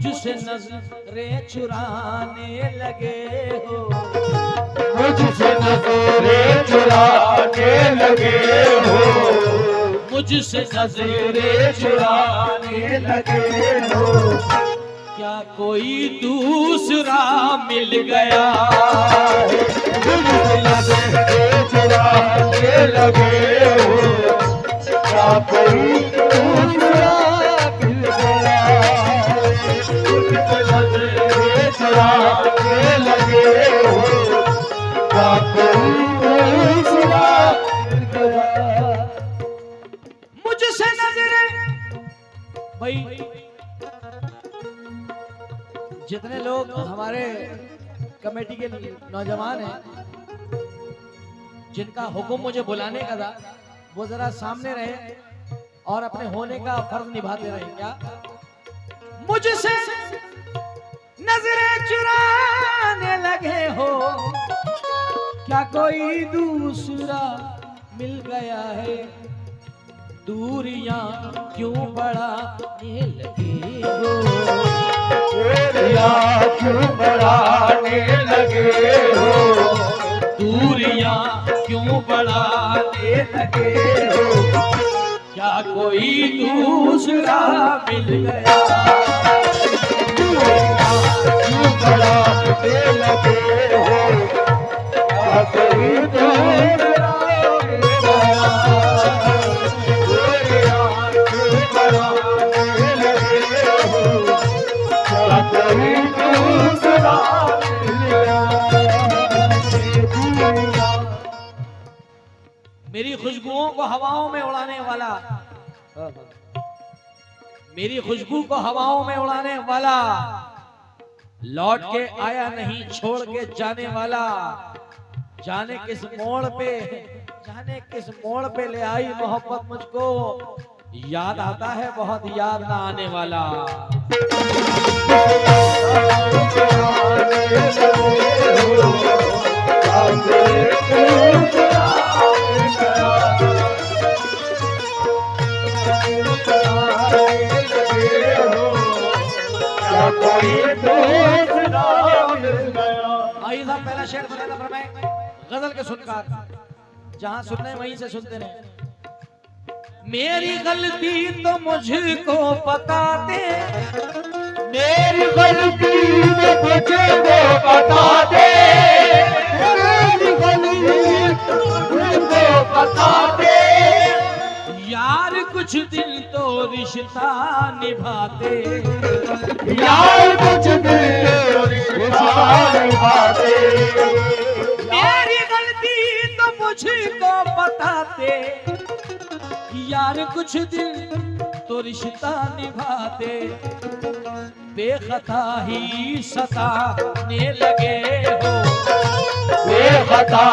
मुझसे नजरें चुराने लगे हो, मुझसे नजरें चुराने लगे हो, मुझसे नजरें चुराने लगे हो। क्या कोई दूसरा मिल गया, मुझसे नजरें चुराने लगे हो, क्या कोई दूसरा मिल गया। मुझसे नजरें चुराने लगे हो, क्या कोई दूसरा मिल गया। मुझसे नजरें। भाई जितने लोग हमारे कमेटी के नौजवान हैं जिनका हुक्म मुझे बुलाने का था, वो जरा सामने रहे और अपने होने का फर्ज निभाते रहे। क्या मुझसे नजरें चुराने लगे हो, क्या कोई दूसरा मिल गया है, दूरियां क्यों बढ़ाने लगे हो, दूरियां क्यों बढ़ाने लगे हो, दूरियां क्यों बढ़ाने लगे हो, क्या कोई दूसरा मिल गया, दूरियां क्यों बढ़ाने लगे हो, क्या कोई दूसरा मिल गया। दूरियां क्यों बढ़ाने लगे हो, क्या कोई दूसरा मिल गया। मेरी खुशबुओं को हवाओं में उड़ाने वाला, मेरी खुशबू को हवाओं में उड़ाने वाला, लौट के आया नहीं छोड़ के जाने वाला, जाने किस मोड़ पे, जाने किस मोड़ पे ले आई मोहब्बत मुझको, याद आता है बहुत याद ना आने वाला। आइए साहब पहला शेर बताना फरमाए गजल के सुनकार, जहां सुनने वहीं से सुनते रहे। मेरी गलती तो मुझको बता दे, मेरी गलती तो मुझको बता दे, मेरी गलती तो मुझको बता दे। यार कुछ दिन तो रिश्ता निभाते, यार कुछ दिन तो रिश्ता निभाते। मेरी गलती तो मुझको बताते, यार कुछ दिन तो रिश्ता निभाते, बेखता ही सताने लगे हो, बेखता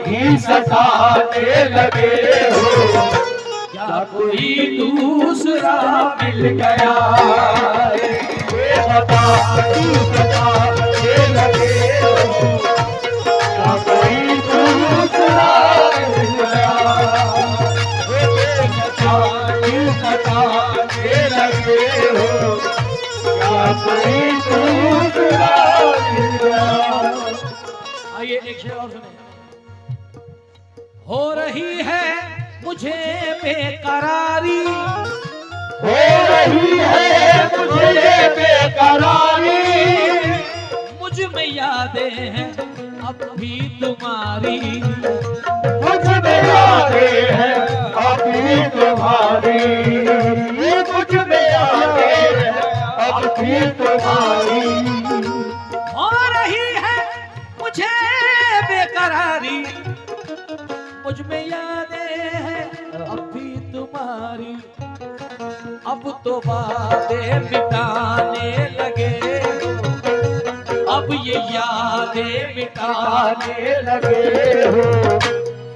ही सताने लगे हो, क्या कोई दूसरा मिल गया, बेखता ही सताने लगे हो, क्या कोई दूसरा मिल गया। बेखता ही सताने लगे हो, क्या कोई दूसरा मिल गया। आइए एक शेर और सुने। हो रही है मुझे बेकरारी, हो रही है मुझे बेकरारी, मुझ में यादें हैं अब भी तुम्हारी, मुझ में यादें हैं अभी तुम्हारी, मुझ में यादें हैं अभी तुम्हारी। हो रही है मुझे बेकरारी, मुझ में यादें हैं अब भी तुम्हारी, अब तो बातें मिटाने लगे हो, अब ये यादें मिटाने लगे हो,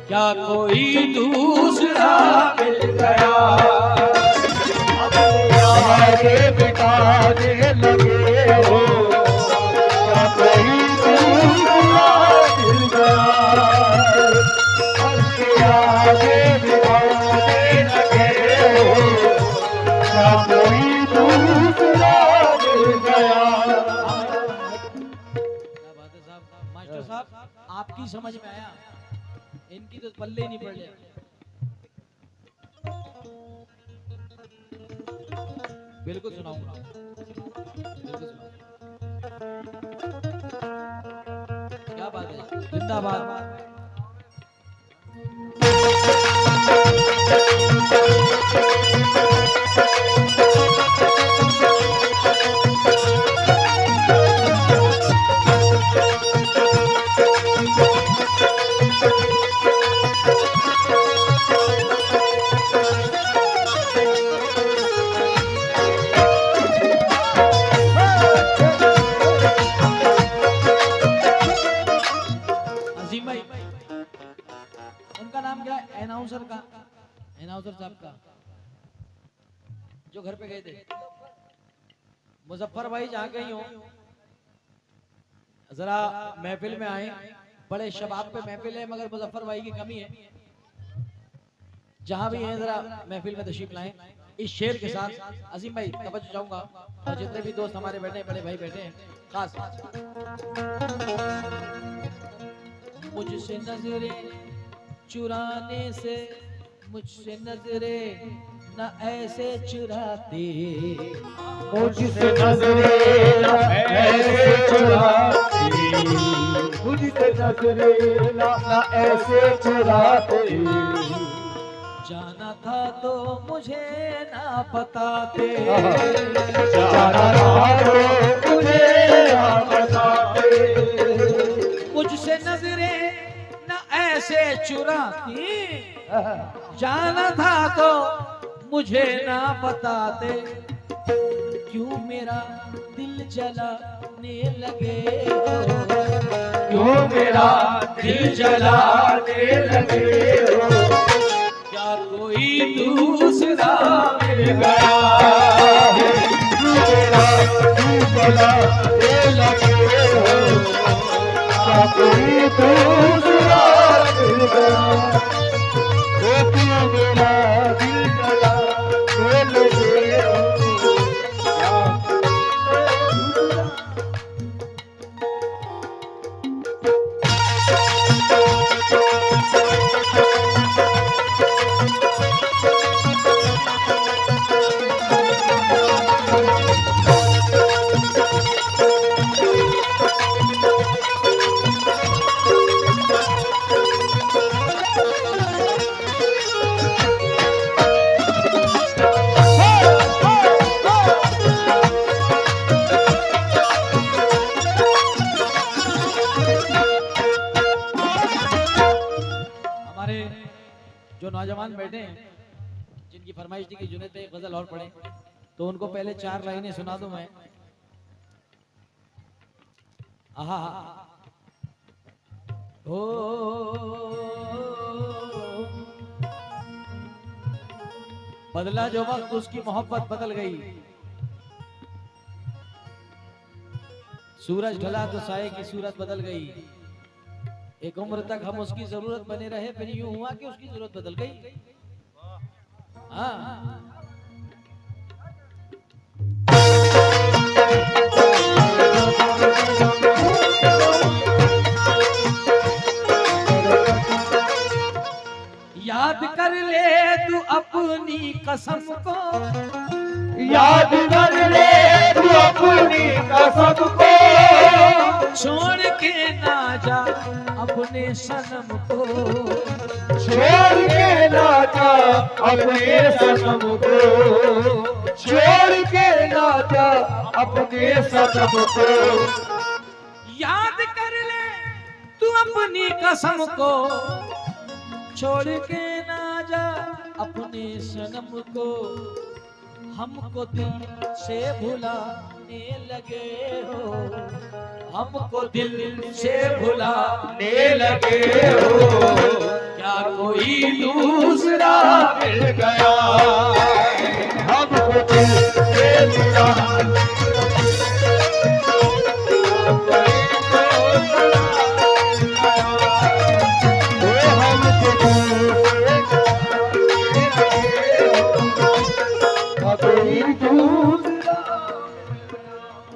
क्या कोई दूसरा मिल गया, अब यादें मिटाने लगे हो, क्या कोई दूसरा मिल गया। यादें मिटाने लगे हो, क्या कोई दूसरा मिल गया। मास्टर साहब आपकी समझ में आया, इनकी तो पल्ले ही नहीं पड़ रहे। बिल्कुल सुनाऊंगा, बिल्कुल सुनाऊंगा। क्या बात है, जिंदाबाद। उनका नाम क्या है, एनाउंसर साहब का, जो घर पे गए थे मुजफ्फर भाई, जहाँ कहीं हो जरा महफिल में आए। बड़े शबाब पे महफिल है मगर मुजफ्फर भाई की कमी है। जहां भी हैं जरा महफिल में तशरीफ लाएं। इस शेर के साथ अजीम भाई तवज्जो चाहूंगा, और जितने भी दोस्त हमारे बैठे हैं, बड़े भाई बैठे हैं, खास मुझसे नजरें चुराने से, मुझसे नजरें न ऐसे चुराते, मुझसे नजरें न ऐसे चुराते, मुझसे नजरें न ऐसे चुराते, जाना था तो मुझे ना बताते, जाना था तो मुझे ना बताते, मुझसे नजरें न ऐसे चुराती, जाना था तो मुझे ना बताते, क्यों मेरा दिल जलाने लगे हो, क्यों मेरा दिल जलाने लगे हो, क्या कोई दूसरा मिल गया है, मेरा दिल जलाने लगे हो, क्या कोई दूसरा मिल गया, वो क्यों मेरा दिल जलाने लगे हो, जो नौजवान बैठे हैं, जिनकी फरमाइश थी कि जुनेद पे एक गजल और पढ़े, तो उनको पहले 4 लाइनें सुना दूं मैं। आहा ओ बदला जो वक्त उसकी मोहब्बत बदल गई, सूरज ढला तो साये की सूरत बदल गई, एक उम्र तक हम उसकी जरूरत बने रहे, फिर यूं हुआ कि उसकी जरूरत बदल गई। हाँ याद कर ले तू अपनी कसम को, याद कर ले तू अपनी कसम को, छोड़ के ना जा अपने सनम को, छोड़ के ना जा अपने सनम को, छोड़ के ना जा अपने सनम को, याद कर ले तू अपनी कसम को, छोड़ के ना जा अपने सनम को, हमको दिल से भुलाने लगे हो, हमको दिल से भुलाने लगे हो, क्या कोई दूसरा मिल गया हमको दिल से भुलाने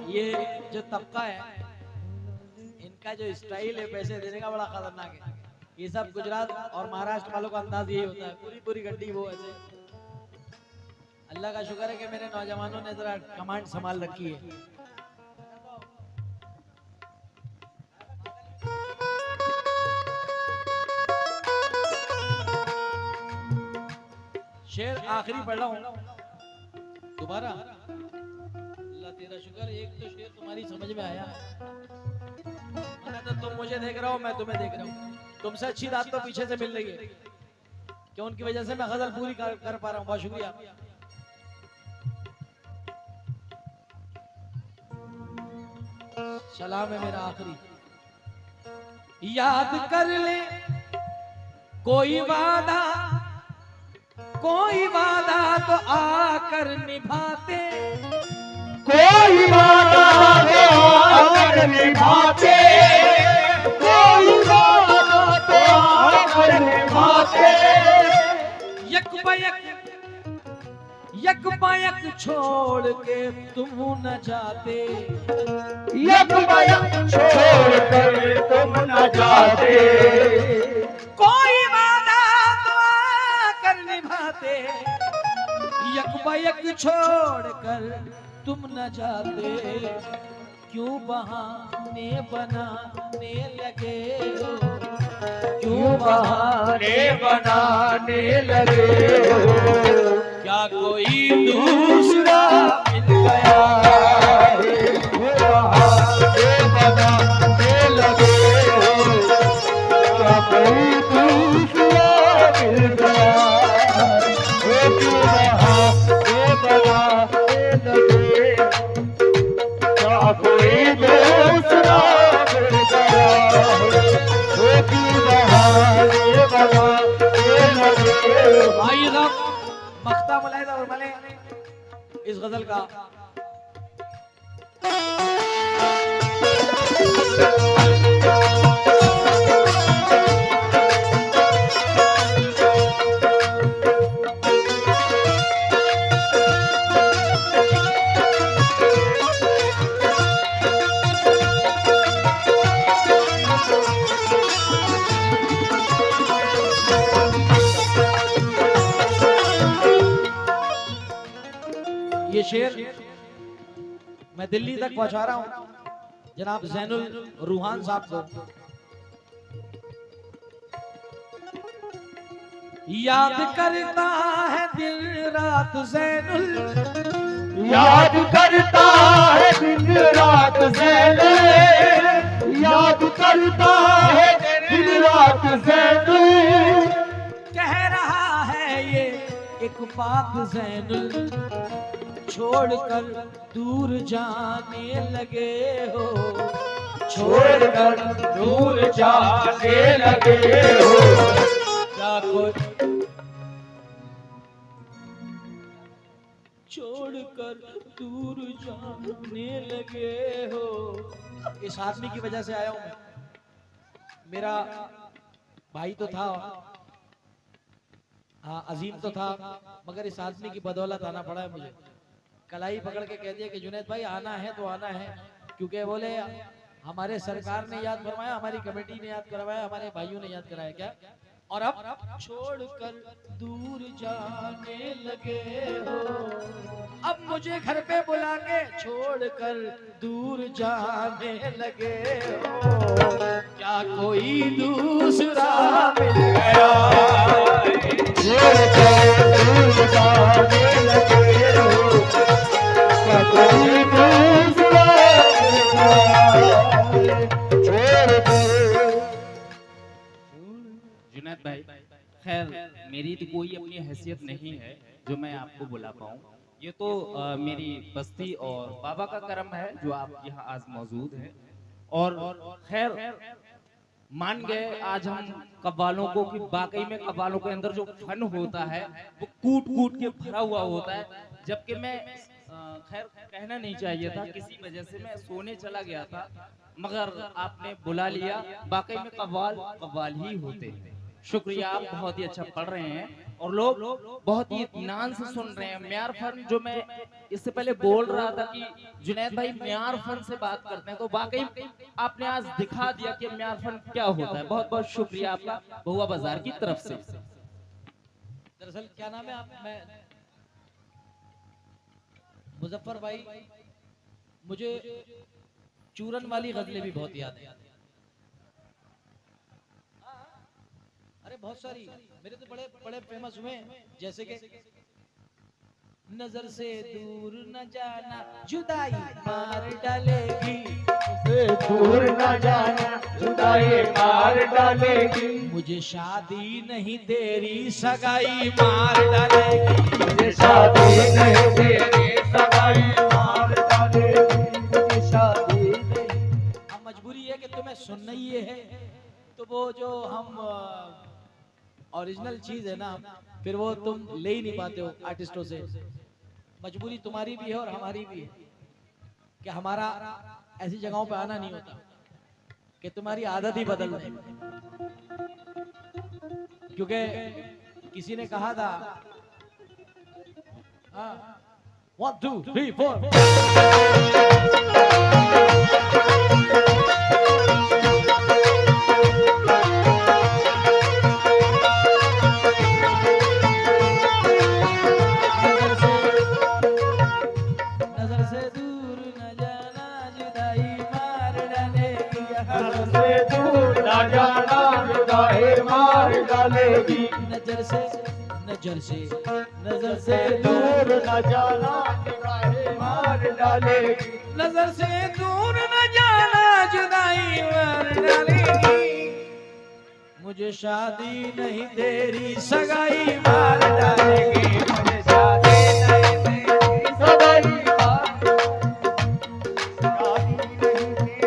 ये जो तबका है, इनका जो स्टाइल है पैसे देने का बड़ा खतरनाक है। ये सब गुजरात और महाराष्ट्र वालों का अंदाज यही होता है, पूरी पूरी गड्डी वो ऐसे। अल्लाह का शुक्र है कि मेरे नौजवानों ने जरा कमांड संभाल रखी है। शेर आखिरी पढ़ रहा हूं दोबारा। अल्लाह तेरा शुक्र, एक तो शेर तुम्हारी समझ में आया, तो तुम मुझे देख रहे हो, मैं तुम्हें देख रहा हूँ। तुमसे अच्छी रात तो पीछे से मिल रही है, क्यों? उनकी वजह से मैं गजल पूरी कर पा रहा हूँ। बहुत शुक्रिया। सलाम है मेरा आखिरी। याद कर ले कोई वादा तो आकर निभाते, कोई वादा तो आकर निभाते, कोई वादा तो आकर निभाते। यक बयक छोड़ के तुम न जाते, यक बयक छोड़ कर तुम न जाते। कोई वादा तो आकर निभाते, यक बयक छोड़ कर तुम न जाते। क्यों बहाने बनाने लगे हो, क्यों बहाने बनाने लगे हो। क्या कोई दूसरा मिल गया है, वो बहाने बनाने लगे हो। क्या कोई दूसरा मिल गया, वो क्यों बहाने बनाने लगे। क्या कोई दूसरा मिल गया, वो क्यों बहाने बनाने लगे। आइए साहब, मख्ता मुलाहिदा और मले इस गजल का। ये शेर मैं दिल्ली तक पहुंचा रहा हूं जनाब जैनुल रूहान साहब को। याद करता है दिन रात जैनुल, याद करता है दिन रात ज़ैनुल, याद करता है दिन रात ज़ैनुल। कह रहा है ये एक बात जैनुल, छोड़कर दूर जाने लगे हो, छोड़कर दूर जाने लगे हो। क्या कोई छोड़कर दूर जाने लगे हो। इस आदमी की वजह से आया हूं मैं। मेरा भाई तो था, हाँ अजीम तो था, मगर इस आदमी की बदौलत आना पड़ा है मुझे। कलाई पकड़ के कह दिया कि जुनैद भाई आना है तो आना है, क्योंकि बोले हमारे सरकार ने याद करवाया, हमारी कमेटी ने याद करवाया, हमारे भाइयों ने याद कराया। क्या? और अब छोड़कर दूर जाने लगे हो, अब मुझे घर पे बुला के छोड़कर दूर जाने लगे हो। क्या कोई दूसरा मिल गया, छोड़कर दूर जाने लगे हो। क्या कोई दूसरा मिल गया, छोड़कर। जुनैद भाई, खैर मेरी तो कोई अपनी हैसियत नहीं है जो मैं आपको बुला पाऊँ। ये तो मेरी बस्ती और बाबा का करम है जो आप यहाँ आज मौजूद हैं। और खैर मान गए आज हम कव्वालों को कि वाकई में कव्वालों के अंदर जो फन होता है वो कूट कूट के भरा हुआ होता है। जबकि मैं खैर कहना नहीं चाहिए था, किसी वजह से मैं सोने चला गया था, मगर आपने बुला लिया। वाकई में कव्वाल कव्वाल ही होते हैं। शुक्रिया, आप बहुत ही अच्छा पढ़ रहे हैं और लोग बहुत ही इत्मीनान से सुन रहे हैं। म्यार फन, जो मैं इससे पहले बोल रहा था कि जुनैद भाई म्यार फन से बात करते हैं, तो वाकई आपने आज दिखा दिया कि म्यार फन क्या होता है। बहुत बहुत शुक्रिया आपका बहुआ बाजार की तरफ से। दरअसल क्या नाम है आप? मैं मुजफ्फर भाई, मुझे चूरन वाली गजलें भी बहुत याद है। अरे बहुत सारी मेरे तो बड़े बड़े फेमस हुए हैं, जैसे कि नजर से दूर न जाना जुदाई मार डालेगी, से दूर न जाना जुदाई मार डालेगी, मुझे शादी नहीं तेरी सगाई मार डालेगी, मुझे शादी नहीं तेरी सगाई मार डालेगी, मुझे शादी नहीं। अब मजबूरी है कि तुम्हें सुनना ही ये है, तो वो जो हम ओरिजिनल चीज है ना, फिर वो तुम ले ही नहीं पाते हो आर्टिस्टों से। मजबूरी तुम्हारी भी है और हमारी भी है कि हमारा ऐसी जगहों पे आना नहीं होता कि तुम्हारी आदत ही बदल जाए। क्योंकि किसी ने कहा था, 1 2 3 4 नजर से दूर न जाना जुदाई मार डालेगी, नजर से दूर न जाना जुदाई मार डालेगी, नजर से नजर से नजर से दूर न जाना जुदाई मार डालेगी, नजर से दूर न जाना जुदाई मार डालेगी, मुझे शादी नहीं तेरी सगाई मार डालेगी, मुझे शादी नहीं तेरी सगाई मार शादी नहीं तेरी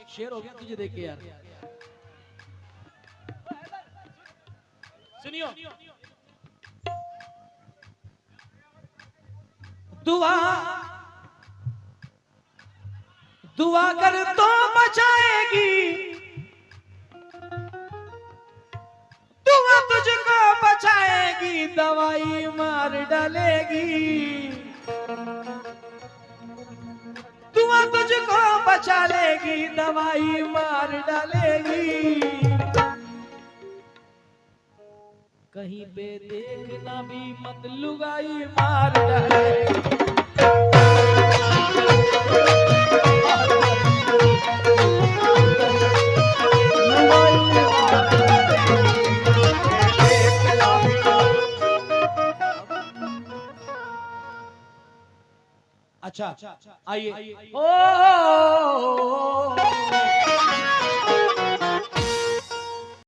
एक शेर हो गया तुझे देख के यार, सुनियो। दुआ दुआ कर तो बचाएगी, दुआ तुझको बचाएगी, दवाई मार डालेगी, दुआ तुझको बचा लेगी, दवाई मार डालेगी, कहीं पे देखना भी मत लुगाई मार डालेगी, अच्छा आइए। ओ